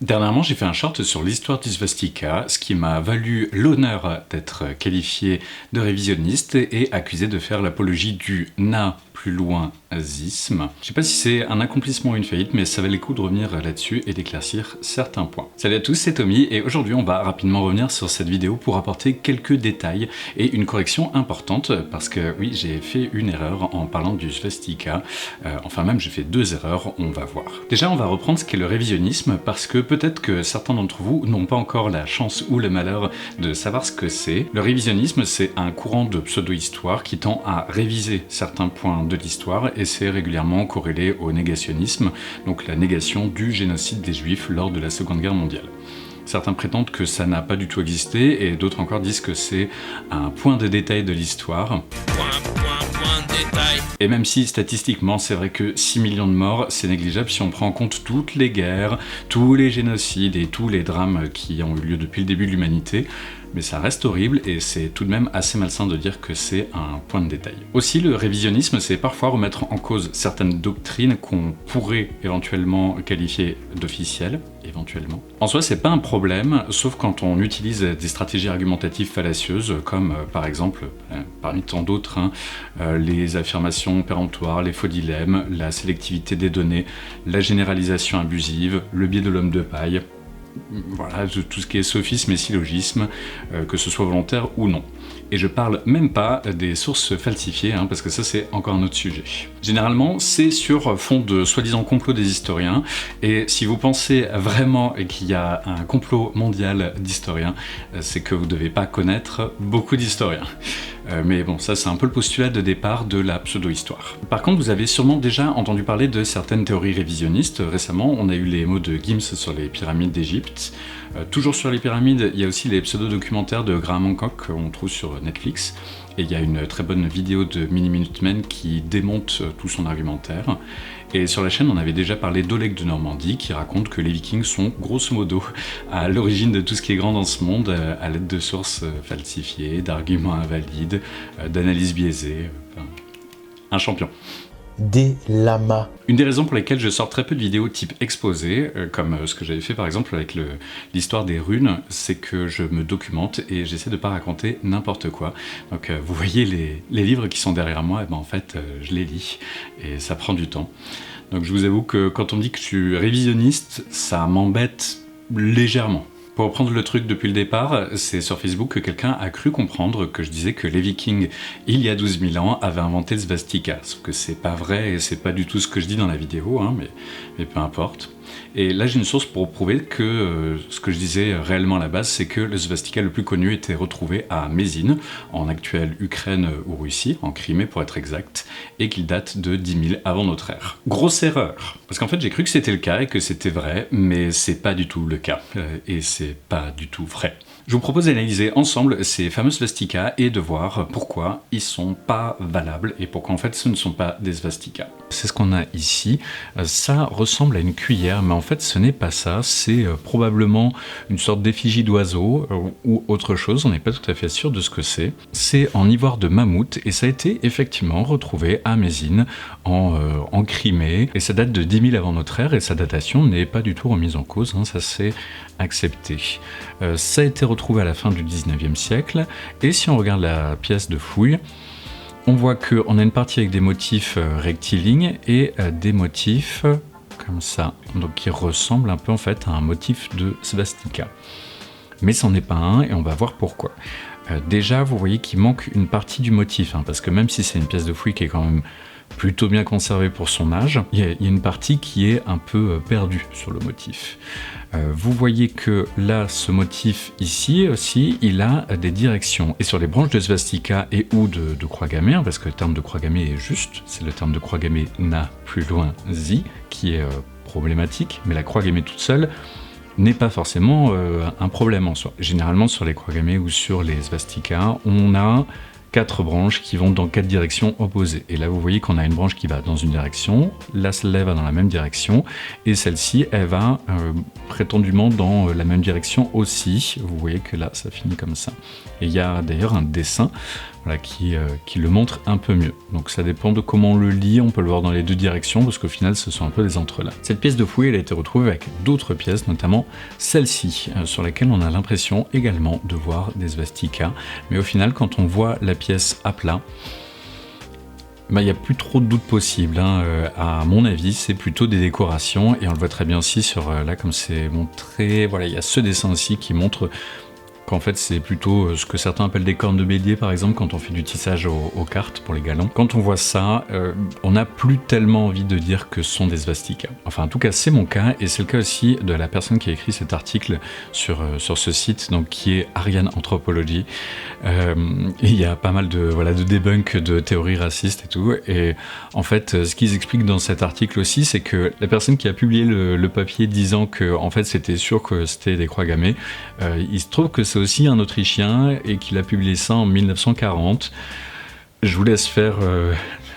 Dernièrement, j'ai fait un short sur l'histoire du swastika, ce qui m'a valu l'honneur d'être qualifié de révisionniste et accusé de faire l'apologie du na plus loin-isme. Je sais pas si c'est un accomplissement ou une faillite, mais ça valait le coup de revenir là-dessus et d'éclaircir certains points. Salut à tous, c'est Tommy, et aujourd'hui on va rapidement revenir sur cette vidéo pour apporter quelques détails et une correction importante, parce que oui, j'ai fait une erreur en parlant du swastika, enfin même j'ai fait deux erreurs, on va voir. Déjà, on va reprendre ce qu'est le révisionnisme, parce que peut-être que certains d'entre vous n'ont pas encore la chance ou le malheur de savoir ce que c'est. Le révisionnisme, c'est un courant de pseudo-histoire qui tend à réviser certains points de l'histoire, et c'est régulièrement corrélé au négationnisme, donc la négation du génocide des Juifs lors de la Seconde Guerre mondiale. Certains prétendent que ça n'a pas du tout existé, et d'autres encore disent que c'est un point de détail de l'histoire. Et même si statistiquement c'est vrai que 6 millions de morts c'est négligeable si on prend en compte toutes les guerres, tous les génocides et tous les drames qui ont eu lieu depuis le début de l'humanité, mais ça reste horrible et c'est tout de même assez malsain de dire que c'est un point de détail. Aussi, le révisionnisme, c'est parfois remettre en cause certaines doctrines qu'on pourrait éventuellement qualifier d'officielles, éventuellement. En soi, c'est pas un problème, sauf quand on utilise des stratégies argumentatives fallacieuses, comme par exemple, parmi tant d'autres, les affirmations péremptoires, les faux dilemmes, la sélectivité des données, la généralisation abusive, le biais de l'homme de paille. Voilà, tout ce qui est sophisme et syllogisme, que ce soit volontaire ou non. Et je parle même pas des sources falsifiées, parce que ça c'est encore un autre sujet. Généralement, c'est sur fond de soi-disant complot des historiens, et si vous pensez vraiment qu'il y a un complot mondial d'historiens, c'est que vous devez pas connaître beaucoup d'historiens. Mais bon, ça c'est un peu le postulat de départ de la pseudo-histoire. Par contre, vous avez sûrement déjà entendu parler de certaines théories révisionnistes. Récemment, on a eu les mots de Gims sur les pyramides d'Égypte. Toujours sur les pyramides, il y a aussi les pseudo-documentaires de Graham Hancock qu'on trouve sur Netflix. Et il y a une très bonne vidéo de Mini Minutemen qui démonte tout son argumentaire. Et sur la chaîne, on avait déjà parlé d'Oleg de Normandie, qui raconte que les Vikings sont grosso modo à l'origine de tout ce qui est grand dans ce monde, à l'aide de sources falsifiées, d'arguments invalides, d'analyses biaisées. Enfin, un champion. Des lamas. Une des raisons pour lesquelles je sors très peu de vidéos type exposé, comme ce que j'avais fait par exemple avec l'histoire des runes, c'est que je me documente et j'essaie de pas raconter n'importe quoi. Donc vous voyez les livres qui sont derrière moi, et ben en fait je les lis et ça prend du temps. Donc je vous avoue que quand on me dit que je suis révisionniste, ça m'embête légèrement. Pour reprendre le truc depuis le départ, c'est sur Facebook que quelqu'un a cru comprendre que je disais que les Vikings, il y a 12 000 ans, avaient inventé le swastika. Sauf que c'est pas vrai et c'est pas du tout ce que je dis dans la vidéo, mais peu importe. Et là j'ai une source pour prouver que ce que je disais réellement à la base, c'est que le swastika le plus connu était retrouvé à Mézine, en actuelle Ukraine ou Russie, en Crimée pour être exact, et qu'il date de 10 000 avant notre ère. Grosse erreur, parce qu'en fait j'ai cru que c'était le cas et que c'était vrai, mais c'est pas du tout le cas, et c'est pas du tout vrai. Je vous propose d'analyser ensemble ces fameux swastikas et de voir pourquoi ils sont pas valables et pourquoi en fait ce ne sont pas des swastikas. C'est ce qu'on a ici, ça ressemble à une cuillère, mais en fait ce n'est pas ça, c'est probablement une sorte d'effigie d'oiseau ou autre chose, on n'est pas tout à fait sûr de ce que c'est. C'est en ivoire de mammouth et ça a été effectivement retrouvé à Mézine en Crimée, et ça date de 10 000 avant notre ère et sa datation n'est pas du tout remise en cause, ça c'est accepté. Ça a été retrouvé à la fin du 19e siècle, et si on regarde la pièce de fouille, on voit qu'on a une partie avec des motifs rectilignes et des motifs comme ça, donc qui ressemblent un peu en fait à un motif de swastika. Mais c'en est pas un, et on va voir pourquoi. Déjà, vous voyez qu'il manque une partie du motif, parce que même si c'est une pièce de fouille qui est quand même plutôt bien conservée pour son âge, il y a une partie qui est un peu perdue sur le motif. Vous voyez que là, ce motif ici aussi, il a des directions. Et sur les branches de swastika et ou de croix gammée, parce que le terme de croix gammée est juste, c'est le terme de croix gammée na plus loin zi, qui est problématique, mais la croix gammée toute seule n'est pas forcément un problème en soi. Généralement, sur les croix gammées ou sur les swastikas, on a 4 branches qui vont dans 4 directions opposées. Et là, vous voyez qu'on a une branche qui va dans une direction, là, celle-là va dans la même direction, et celle-ci, elle va prétendument dans la même direction aussi. Vous voyez que là, ça finit comme ça. Et il y a d'ailleurs un dessin voilà, qui le montre un peu mieux. Donc ça dépend de comment on le lit, on peut le voir dans les deux directions, parce qu'au final, ce sont un peu des entrelacs. Cette pièce de fouet, elle a été retrouvée avec d'autres pièces, notamment celle-ci, sur laquelle on a l'impression également de voir des svastikas. Mais au final, quand on voit la pièce à plat, il n'y a plus trop de doutes possibles. À mon avis, c'est plutôt des décorations, et on le voit très bien aussi sur là, comme c'est montré. Voilà, il y a ce dessin aussi qui montre qu'en fait c'est plutôt ce que certains appellent des cornes de bélier par exemple quand on fait du tissage aux cartes pour les galons. Quand on voit ça, on n'a plus tellement envie de dire que ce sont des svastikas. Enfin en tout cas c'est mon cas et c'est le cas aussi de la personne qui a écrit cet article sur ce site, donc qui est Ariane Anthropology. Il y a pas mal de debunk de théories racistes et tout, et en fait ce qu'ils expliquent dans cet article aussi, c'est que la personne qui a publié le papier disant que en fait c'était sûr que c'était des croix gammées, il se trouve que c'est aussi un Autrichien et qu'il a publié ça en 1940. Je vous laisse faire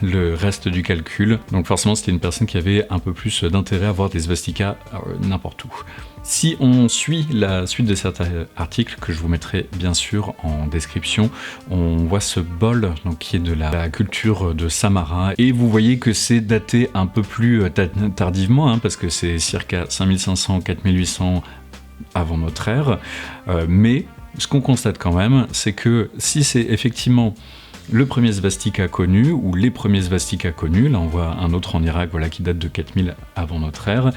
le reste du calcul. Donc forcément c'était une personne qui avait un peu plus d'intérêt à voir des svastikas n'importe où. Si on suit la suite de cet article, que je vous mettrai bien sûr en description, on voit ce bol donc, qui est de la culture de Samara, et vous voyez que c'est daté un peu plus tardivement, parce que c'est circa 5500-4800 avant notre ère, mais ce qu'on constate quand même, c'est que si c'est effectivement le premier svastika connu, ou les premiers svastikas connus, là on voit un autre en Irak qui date de 4000 avant notre ère,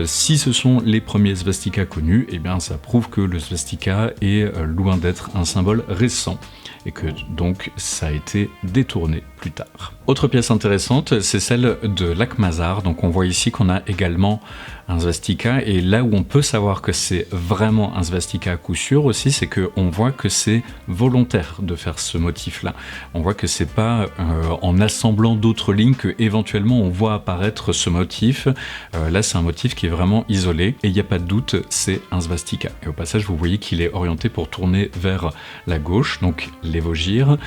si ce sont les premiers svastikas connus, eh bien ça prouve que le svastika est loin d'être un symbole récent, et que donc ça a été détourné plus tard. Autre pièce intéressante, c'est celle de Lac-Mazar. Donc on voit ici qu'on a également un svastika, et là où on peut savoir que c'est vraiment un svastika à coup sûr aussi, c'est qu'on voit que c'est volontaire de faire ce motif-là. On voit que c'est pas en assemblant d'autres lignes que éventuellement on voit apparaître ce motif. Là c'est un motif qui est vraiment isolé, et il n'y a pas de doute, c'est un svastika. Et au passage vous voyez qu'il est orienté pour tourner vers la gauche, donc l'évogir.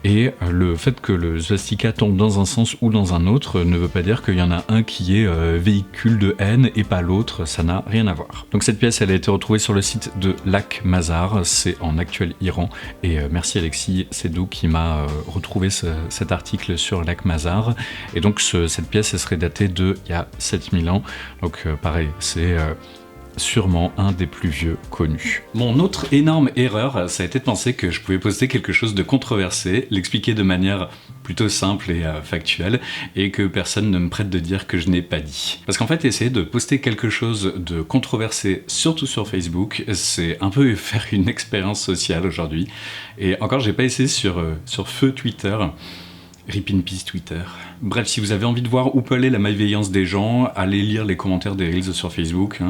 Et le fait que le svastika tombe dans un sens ou dans un autre ne veut pas dire qu'il y en a un qui est véhicule de haine et pas l'autre, ça n'a rien à voir. Donc cette pièce, elle a été retrouvée sur le site de Lac-Mazar, c'est en actuel Iran, et merci Alexis Sedou qui m'a retrouvé cet article sur Lac-Mazar, et donc cette pièce, elle serait datée de il y a 7000 ans, donc pareil, c'est sûrement un des plus vieux connus. Mon autre énorme erreur, ça a été de penser que je pouvais poster quelque chose de controversé, l'expliquer de manière plutôt simple et factuelle, et que personne ne me prête de dire que je n'ai pas dit. Parce qu'en fait, essayer de poster quelque chose de controversé, surtout sur Facebook, c'est un peu faire une expérience sociale aujourd'hui. Et encore, j'ai pas essayé sur feu Twitter. Rip in peace Twitter. Bref, si vous avez envie de voir où peut aller la malveillance des gens, allez lire les commentaires des Reels sur Facebook,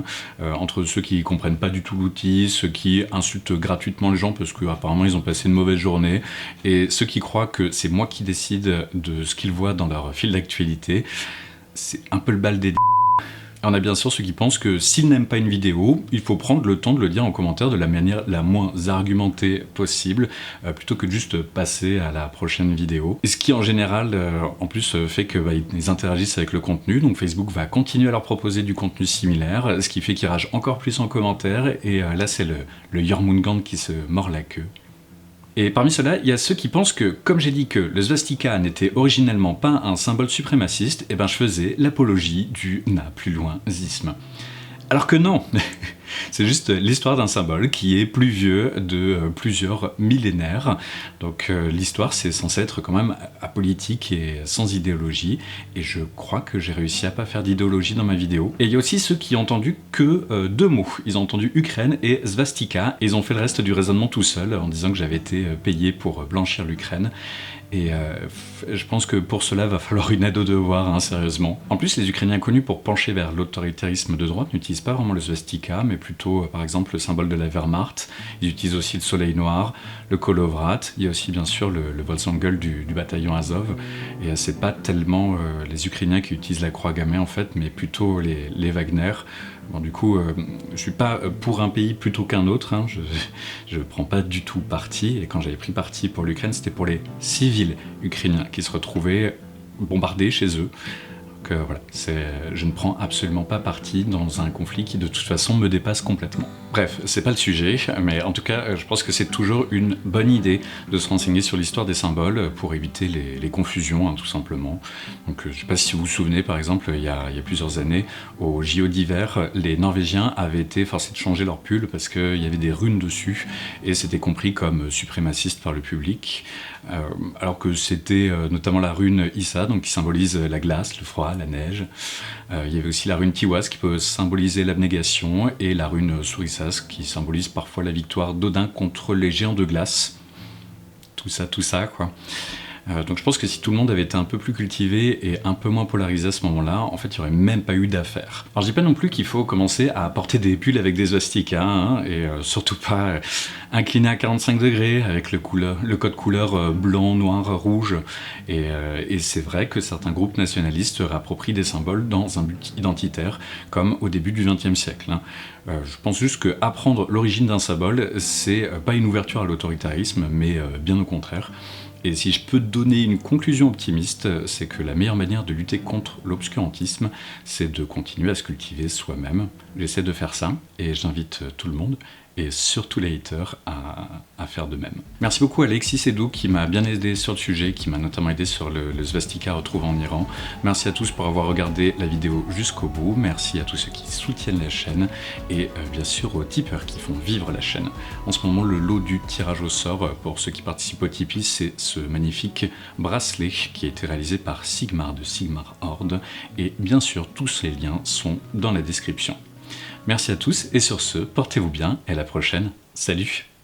entre ceux qui comprennent pas du tout l'outil, ceux qui insultent gratuitement les gens parce qu'apparemment ils ont passé une mauvaise journée, et ceux qui croient que c'est moi qui décide de ce qu'ils voient dans leur fil d'actualité. C'est un peu le bal des On a bien sûr ceux qui pensent que s'ils n'aiment pas une vidéo, il faut prendre le temps de le dire en commentaire de la manière la moins argumentée possible, plutôt que de juste passer à la prochaine vidéo. Et ce qui en général, en plus, fait qu'ils interagissent avec le contenu, donc Facebook va continuer à leur proposer du contenu similaire, ce qui fait qu'ils ragent encore plus en commentaire, et là c'est le Jormungand qui se mord la queue. Et parmi ceux-là, il y a ceux qui pensent que, comme j'ai dit que le svastika n'était originellement pas un symbole suprémaciste, je faisais l'apologie du « na plus loin-isme ». Alors que non. C'est juste l'histoire d'un symbole qui est plus vieux de plusieurs millénaires. Donc l'histoire, c'est censé être quand même apolitique et sans idéologie. Et je crois que j'ai réussi à pas faire d'idéologie dans ma vidéo. Et il y a aussi ceux qui ont entendu que deux mots. Ils ont entendu Ukraine et svastika. Et ils ont fait le reste du raisonnement tout seuls en disant que j'avais été payé pour blanchir l'Ukraine. Et je pense que pour cela, va falloir une aide au devoir, sérieusement. En plus, les Ukrainiens connus pour pencher vers l'autoritarisme de droite n'utilisent pas vraiment le svastika, mais plutôt, par exemple, le symbole de la Wehrmacht. Ils utilisent aussi le soleil noir, le Kolovrat. Il y a aussi, bien sûr, le Volksengel du bataillon Azov. Et c'est pas tellement les Ukrainiens qui utilisent la croix gammée, en fait, mais plutôt les Wagner. Bon, du coup, je suis pas pour un pays plutôt qu'un autre, hein. Je prends pas du tout parti, et quand j'avais pris parti pour l'Ukraine, c'était pour les civils ukrainiens qui se retrouvaient bombardés chez eux. Donc voilà, je ne prends absolument pas parti dans un conflit qui de toute façon me dépasse complètement. Bref, c'est pas le sujet, mais en tout cas, je pense que c'est toujours une bonne idée de se renseigner sur l'histoire des symboles pour éviter les confusions, hein, tout simplement. Donc je sais pas si vous vous souvenez, par exemple, il y a plusieurs années, au JO d'hiver, les Norvégiens avaient été forcés de changer leur pull parce qu'il y avait des runes dessus, et c'était compris comme suprémaciste par le public, alors que c'était notamment la rune Issa, donc qui symbolise la glace, le froid, la neige. Il y avait aussi la rune Tiwaz qui peut symboliser l'abnégation, et la rune Surissas qui symbolise parfois la victoire d'Odin contre les géants de glace. Tout ça, quoi. Donc je pense que si tout le monde avait été un peu plus cultivé et un peu moins polarisé à ce moment-là, en fait, il n'y aurait même pas eu d'affaires. Alors je dis pas non plus qu'il faut commencer à porter des pulls avec des swastikas, hein, et surtout pas incliner à 45 degrés avec le code couleur blanc, noir, rouge. Et c'est vrai que certains groupes nationalistes réapproprient des symboles dans un but identitaire, comme au début du XXe siècle, hein. Je pense juste que apprendre l'origine d'un symbole, c'est pas une ouverture à l'autoritarisme, mais bien au contraire. Et si je peux donner une conclusion optimiste, c'est que la meilleure manière de lutter contre l'obscurantisme, c'est de continuer à se cultiver soi-même. J'essaie de faire ça, et j'invite tout le monde, et surtout les haters, à faire de même. Merci beaucoup à Alexis Sedou qui m'a bien aidé sur le sujet, qui m'a notamment aidé sur le svastika retrouvé en Iran. Merci à tous pour avoir regardé la vidéo jusqu'au bout. Merci à tous ceux qui soutiennent la chaîne, et bien sûr aux tipeurs qui font vivre la chaîne. En ce moment, le lot du tirage au sort pour ceux qui participent au Tipeee, c'est ce magnifique bracelet qui a été réalisé par Sigmar de Sigmar Horde, et bien sûr tous ces liens sont dans la description. Merci à tous, et sur ce, portez-vous bien, et à la prochaine, salut!